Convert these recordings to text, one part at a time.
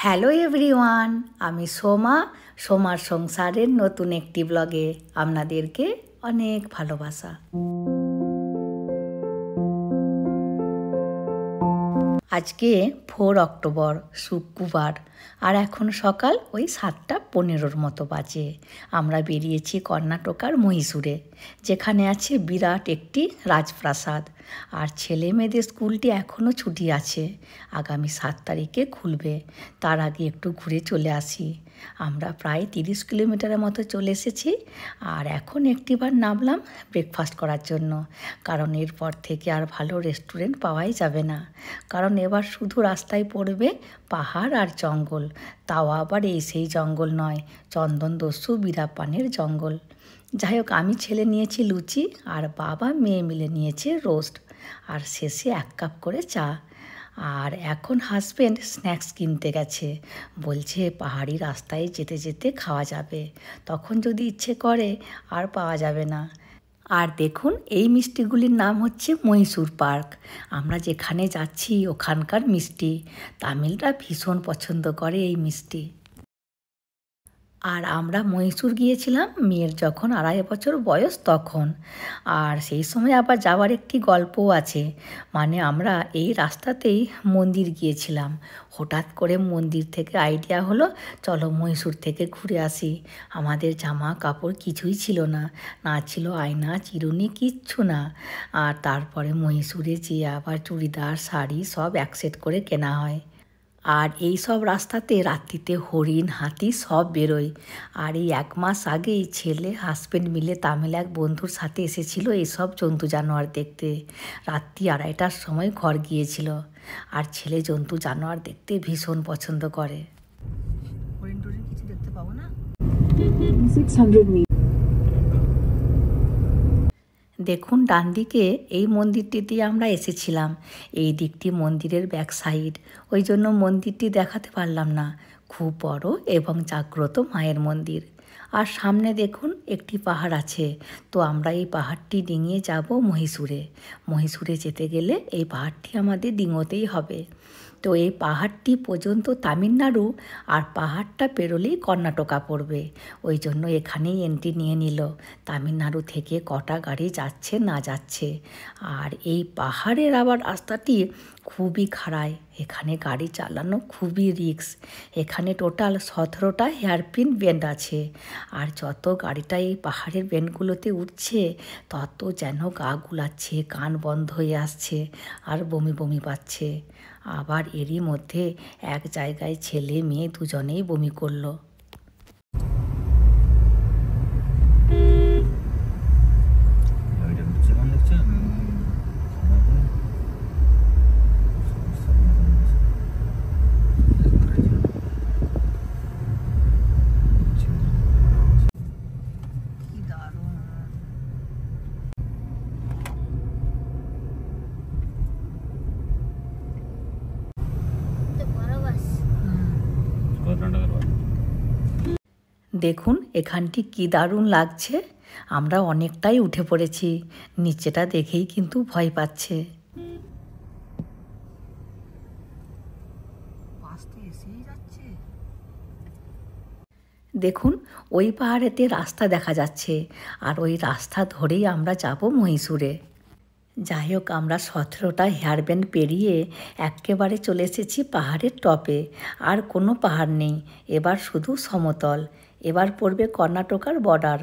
Hello everyone, আমি সোমার সংসারের নতুন একটি ব্লগে আপনাদেরকে অনেক ভালোবাসা। আজকে 4 অক্টোবর শুক্রবার, আর এখন সকাল ওই 7:15 মতো বাজে। আমরা বেরিয়েছি কর্ণাটকার মহীশূরে, যেখানে আছে বিরাট একটি রাজপ্রাসাদ। আর ছেলে মেয়েদের স্কুলটি এখনও ছুটি আছে, আগামী 7 তারিখে খুলবে। তার আগে একটু ঘুরে চলে আসি। আমরা প্রায় 30 কিলোমিটারের মতো চলে এসেছি, আর এখন একটিবার নামলাম ব্রেকফাস্ট করার জন্য, কারণ এরপর থেকে আর ভালো রেস্টুরেন্ট পাওয়াই যাবে না। কারণ এবার শুধু রাস্তায় পড়বে পাহাড় আর জঙ্গল, তাও আবার সেই জঙ্গল নয়, চন্দনদস্যু বিরাপানের জঙ্গল। যাই হোক, আমি ছেলে নিয়েছি লুচি, আর বাবা মেয়ে মিলে নিয়েছে রোস্ট, আর শেষে 1 কাপ করে চা। আর এখন হাজব্যান্ড স্ন্যাক্স কিনতে গেছে, বলছে পাহাড়ি রাস্তায় যেতে যেতে খাওয়া যাবে, তখন যদি ইচ্ছে করে আর পাওয়া যাবে না। আর দেখুন, এই মিষ্টিগুলির নাম হচ্ছে মহীশূর পার্ক। আমরা যেখানে যাচ্ছি ওখানকার মিষ্টি। তামিলরা ভীষণ পছন্দ করে এই মিষ্টি। আর আমরা মহীশূর গিয়েছিলাম মেয়ের যখন 2.5 বছর বয়স তখন। আর সেই সময় আবার যাওয়ার একটি গল্পও আছে। মানে আমরা এই রাস্তাতেই মন্দির গিয়েছিলাম, হঠাৎ করে মন্দির থেকে আইডিয়া হলো চলো মহীশূর থেকে ঘুরে আসি। আমাদের জামা কাপড় কিছুই ছিল না, না ছিল আয়না চিরুনি, কিচ্ছু না। আর তারপরে মহীশূরে যেয়ে আবার চুড়িদার শাড়ি সব এক সেট করে কেনা হয়। আর এই সব রাস্তাতে রাত্রিতে হরিণ হাতি সব বেরোয়। আর এই 1 মাস আগেই ছেলে হাজব্যান্ড মিলে তামিল এক বন্ধুর সাথে এসেছিল এইসব জন্তু জানোয়ার দেখতে। রাত্রি 2:30টার সময় ঘর গিয়েছিল। আর ছেলে জন্তু জানোয়ার দেখতে ভীষণ পছন্দ করে। হরিণ টরিণ কিছু দেখতে পাবো না। 600 মিটার। দেখুন ডান দিকে এই মন্দিরটিতে আমরা এসেছিলাম। এই দিকটি মন্দিরের ব্যাক সাইড, ওই জন্য মন্দিরটি দেখাতে পারলাম না। খুব বড় এবং জাগ্রত মায়ের মন্দির। আর সামনে দেখুন একটি পাহাড় আছে, তো আমরা এই পাহাড়টি ডিঙিয়ে যাব মহীশূরে। মহীশূরে যেতে গেলে এই পাহাড়টি আমাদের ডিঙোতেই হবে। তো এই পাহাড়টি পর্যন্ত তামিলনাড়ু, আর পাহাড়টা পেরোলেই কর্ণাটকা পড়বে। ওই জন্য এখানেই এন্ট্রি নিয়ে নিল তামিলনাড়ু থেকে কটা গাড়ি যাচ্ছে না যাচ্ছে। আর এই পাহাড়ের আবার রাস্তাটি খুবই খাড়ায়, এখানে গাড়ি চালানো খুবই রিস্ক। এখানে টোটাল 17টা হেয়ারপিন বেন্ড আছে। আর যত গাড়িটা এই পাহাড়ের বেন্ডগুলোতে উঠছে, তত যেন গা গুলাচ্ছে, কান বন্ধ হয়ে আসছে, আর বমি বমি পাচ্ছে। আবার এরই মধ্যে এক জায়গায় ছেলে মেয়ে দুজনেই বমি করলো। দেখুন এখানটি কি দারুণ লাগছে। আমরা অনেকটাই উঠে পড়েছি, নিচেটা দেখেই কিন্তু ভয় পাচ্ছে। দেখুন ওই পাহাড়েতে রাস্তা দেখা যাচ্ছে, আর ওই রাস্তা ধরেই আমরা যাব মহীশূরে। যাই হোক, আমরা 17টা হেয়ারব্যান্ড পেরিয়ে একেবারে চলে এসেছি পাহাড়ের টপে। আর কোনো পাহাড় নেই, এবার শুধু সমতল। এবার পড়বে কর্ণাটকার বর্ডার।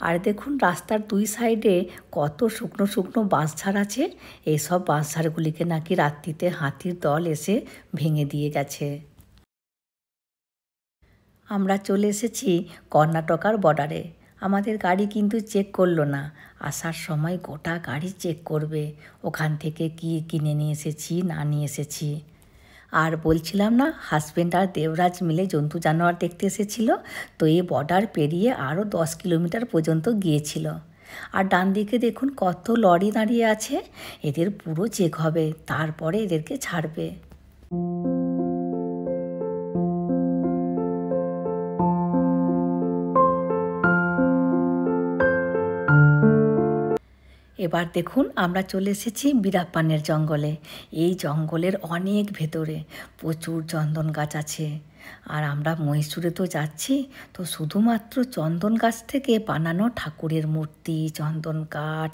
আর দেখুন রাস্তার 2 সাইডে কত শুকনো শুকনো বাঁশঝাড় আছে। এইসব বাঁশঝাড়গুলিকে নাকি রাত্রিতে হাতির দল এসে ভেঙে দিয়ে গেছে। আমরা চলে এসেছি কর্ণাটকার বর্ডারে। আমাদের গাড়ি কিন্তু চেক করলো না, আসার সময় গোটা গাড়ি চেক করবে, ওখান থেকে কি কিনে নিয়ে এসেছি না নিয়ে এসেছি। আর বলছিলাম না, হাজব্যান্ড আর দেবরাজ মিলে জন্তু জানোয়ার দেখতে এসেছিল, তো এই বর্ডার পেরিয়ে আরও 10 কিলোমিটার পর্যন্ত গিয়েছিল। আর ডান দিকে দেখুন কত লরি দাঁড়িয়ে আছে, এদের পুরো চেক হবে, তারপরে এদেরকে ছাড়বে। এবার দেখুন আমরা চলে এসেছি বিরাপ্পানের জঙ্গলে। এই জঙ্গলের অনেক ভেতরে প্রচুর চন্দন গাছ আছে। আর আমরা মহীশূরে তো যাচ্ছি, তো শুধুমাত্র চন্দন গাছ থেকে বানানো ঠাকুরের মূর্তি, চন্দন কাঠ,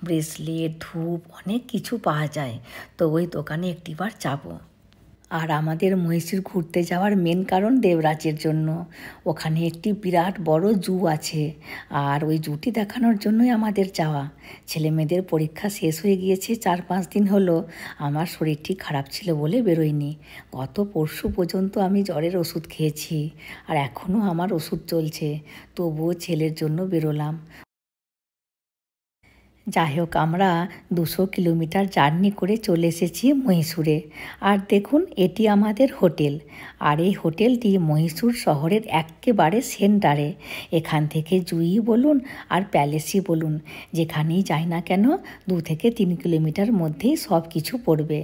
ব্রেসলেট, ধূপ অনেক কিছু পাওয়া যায়। তো ওই দোকানে একটিবার যাব। আর আমাদের মহীশূর ঘুরতে যাওয়ার মেন কারণ দেবরাজের জন্য। ওখানে একটি বিরাট বড় জু আছে, আর ওই জুটি দেখানোর জন্যই আমাদের যাওয়া। ছেলেমেয়েদের পরীক্ষা শেষ হয়ে গিয়েছে 4-5 দিন হলো। আমার শরীরটি খারাপ ছিল বলে বেরোয়নি। গত পরশু পর্যন্ত আমি জ্বরের ওষুধ খেয়েছি, আর এখনও আমার ওষুধ চলছে। তবুও ছেলের জন্য বেরোলাম। যাই হোক, আমরা 200 কিলোমিটার জার্নি করে চলে এসেছি মহীশূরে। আর দেখুন, এটি আমাদের হোটেল। আর এই হোটেলটি মহীশূর শহরের একেবারে সেন্টারে। এখান থেকে জুই বলুন আর প্যালেসই বলুন, যেখানেই যাই না কেন 2 থেকে 3 কিলোমিটার মধ্যেই সব কিছু পড়বে।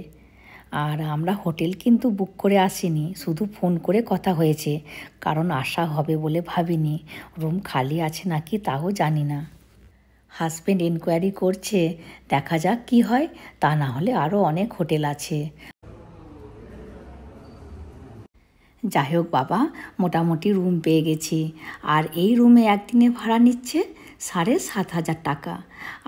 আর আমরা হোটেল কিন্তু বুক করে আসিনি, শুধু ফোন করে কথা হয়েছে, কারণ আসা হবে বলে ভাবিনি। রুম খালি আছে নাকি তাও জানি না। হাজব্যান্ড এনকোয়ারি করছে, দেখা যাক কি হয়। তা না হলে আরও অনেক হোটেল আছে। যাই হোক বাবা, মোটামুটি রুম পেয়ে গেছি। আর এই রুমে একদিনে ভাড়া নিচ্ছে 7,500 টাকা।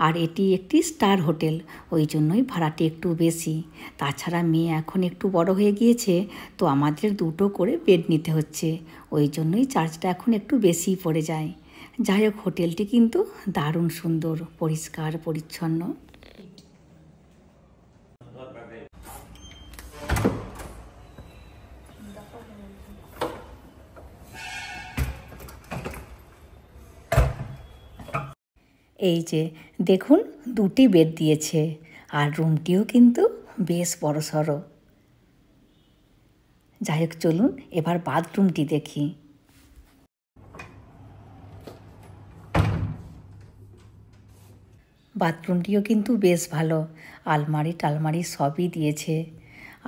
আর এটি একটি স্টার হোটেল, ওই জন্যই ভাড়াটি একটু বেশি। তাছাড়া মেয়ে এখন একটু বড় হয়ে গিয়েছে, তো আমাদের 2টো করে বেড নিতে হচ্ছে, ওই জন্যই চার্জটা এখন একটু বেশিই পড়ে যায়। যাই হোক, হোটেলটি কিন্তু দারুণ সুন্দর, পরিষ্কার পরিচ্ছন্ন। এই যে দেখুন, 2টি বেড দিয়েছে, আর রুমটিও কিন্তু বেশ বড়সড়। যাই হোক, চলুন এবার বাথরুমটি দেখি। বাথরুমটিও কিন্তু বেশ ভালো, আলমারি টালমারি সবই দিয়েছে।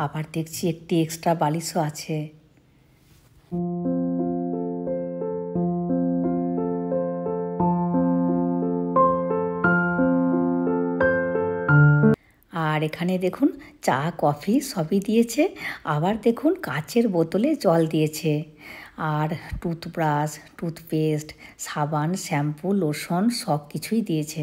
আবার দেখছি একটি এক্সট্রা বালিশও আছে। আর এখানে দেখুন চা কফি সবই দিয়েছে। আবার দেখুন কাচের বোতলে জল দিয়েছে। আর টুথব্রাশ, টুথপেস্ট, সাবান, শ্যাম্পু, লোশন সব কিছুই দিয়েছে।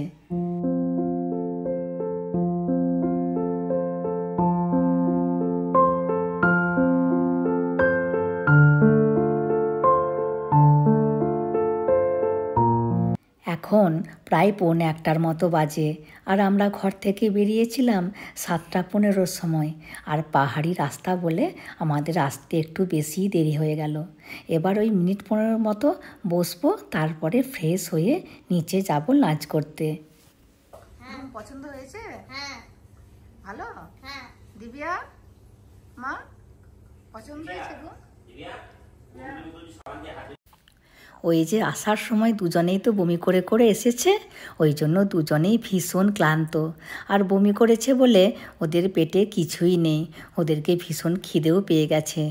এখন প্রায় 1:45 মতো বাজে। আর আমরা ঘর থেকে বেরিয়েছিলাম 7:15 সময়। আর পাহাড়ি রাস্তা বলে আমাদের আসতে একটু বেশি দেরি হয়ে গেল। এবার ওই মিনিট 15 মতো বসবো, তারপরে ফ্রেশ হয়ে নিচে যাব লাঞ্চ করতে। পছন্দ হয়েছে? হ্যাঁ। ভালো? হ্যাঁ। দিব্যা মা, পছন্দ হয়েছে গো? ওই যে আসার সময় দুজনেই তো বমি করে করে এসেছে, ওই জন্য দুজনেই ভীষণ ক্লান্ত। আর বমি করেছে বলে ওদের পেটে কিছুই নেই, ওদেরকে ভীষণ খিদেও পেয়ে গেছে।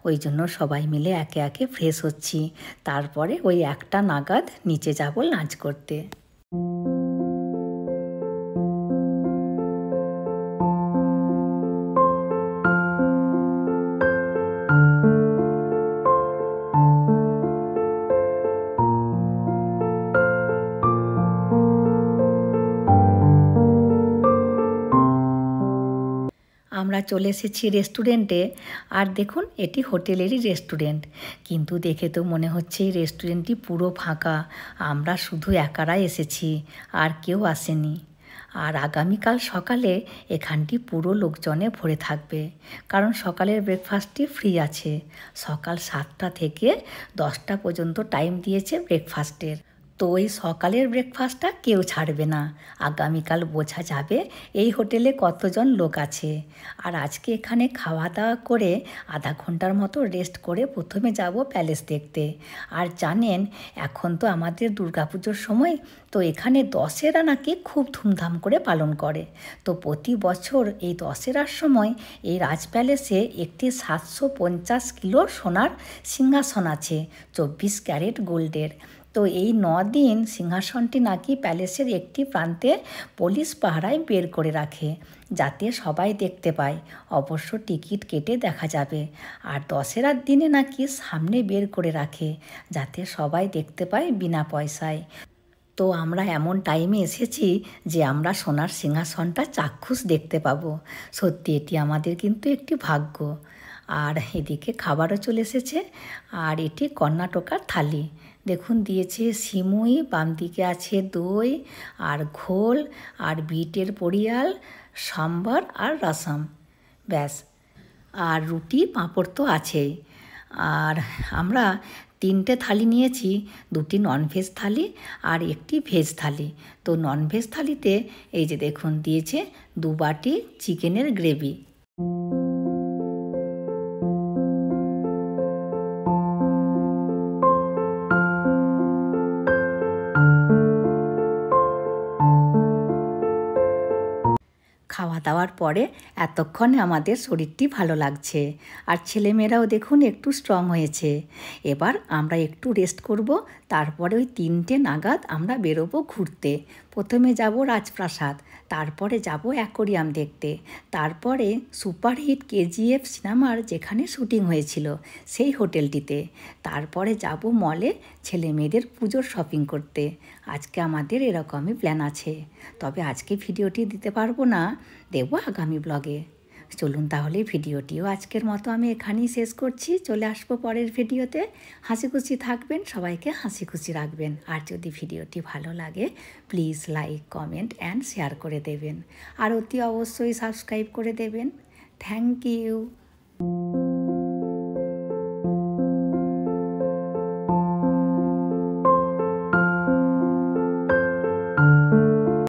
ওই জন্য সবাই মিলে একে একে ফ্রেশ হচ্ছি, তারপরে ওই 1টা নাগাদ নিচে যাব লাঞ্চ করতে। আমরা চলে এসেছি রেস্টুরেন্টে। আর দেখুন, এটি হোটেলেরই রেস্টুরেন্ট, কিন্তু দেখে তো মনে হচ্ছে এই রেস্টুরেন্টটি পুরো ফাঁকা। আমরা শুধু একারাই এসেছি, আর কেউ আসেনি। আর আগামীকাল সকালে এখানটি পুরো লোকজনে ভরে থাকবে, কারণ সকালের ব্রেকফাস্টটি ফ্রি আছে। সকাল 7টা থেকে 10টা পর্যন্ত টাইম দিয়েছে ব্রেকফাস্টের। তো ওই সকালের ব্রেকফাস্টটা কেউ ছাড়বে না। আগামীকাল বোঝা যাবে এই হোটেলে কতজন লোক আছে। আর আজকে এখানে খাওয়া দাওয়া করে আধা ঘন্টার মতো রেস্ট করে প্রথমে যাব প্যালেস দেখতে। আর জানেন, এখন তো আমাদের দুর্গাপুজোর সময়, তো এখানে দশেরা নাকি খুব ধুমধাম করে পালন করে। তো প্রতি বছর এই দশেরার সময় এই রাজ প্যালেসে একটি 750 কিলো সোনার সিংহাসন আছে, 24 ক্যারেট গোল্ডের। তো এই 9 দিন সিংহাসনটি নাকি প্যালেসের একটি প্রান্তে পুলিশ পাহারায় বের করে রাখে, যাতে সবাই দেখতে পায়। অবশ্য টিকিট কেটে দেখা যাবে। আর দশেরার দিনে নাকি সামনে বের করে রাখে, যাতে সবাই দেখতে পায় বিনা পয়সায়। তো আমরা এমন টাইমে এসেছি যে আমরা সোনার সিংহাসনটা চাক্ষুষ দেখতে পাবো। সত্যি এটি আমাদের কিন্তু একটি ভাগ্য। আর এদিকে খাবারও চলে এসেছে। আর এটি কর্ণাটকার থালি। দেখুন দিয়েছে সিমুই, বাম দিকে আছে দই আর ঘোল আর বিটের পরিয়াল, সাম্বার আর রসম, ব্যাস। আর রুটি পাঁপড় তো আছেই। আর আমরা 3টে থালি নিয়েছি, 2টি ননভেজ থালি আর একটি ভেজ থালি। তো ননভেজ থালিতে এই যে দেখুন দিয়েছে 2 বাটি চিকেনের গ্রেভি। খাওয়া দাওয়ার পরে এতক্ষণে আমাদের শরীরটি ভালো লাগছে। আর ছেলেমেয়েরাও দেখুন একটু স্ট্রং হয়েছে। এবার আমরা একটু রেস্ট করব, তারপরে ওই 3টে নাগাদ আমরা বেরোবো ঘুরতে। প্রথমে যাব রাজপ্রাসাদ, তারপরে যাব অ্যাকোরিয়াম দেখতে, তারপরে সুপারহিট কেজিএফ সিনেমার যেখানে শুটিং হয়েছিল সেই হোটেলটিতে, তারপরে যাব মলে ছেলে মেয়েদের পুজোর শপিং করতে। আজকে আমাদের এরকমই প্ল্যান আছে। তবে আজকে ভিডিওটি দিতে পারবো না, দেবো আগামী ব্লগে। চলুন তাহলে ভিডিওটিও আজকের মতো আমি এখানেই শেষ করছি। চলে আসবো পরের ভিডিওতে। হাসি খুশি থাকবেন, সবাইকে হাসি খুশি রাখবেন। আর যদি ভিডিওটি ভালো লাগে please like, comment and share করে দেবেন। আর অতি অবশ্যই সাবস্ক্রাইব করে দেবেন। Thank you.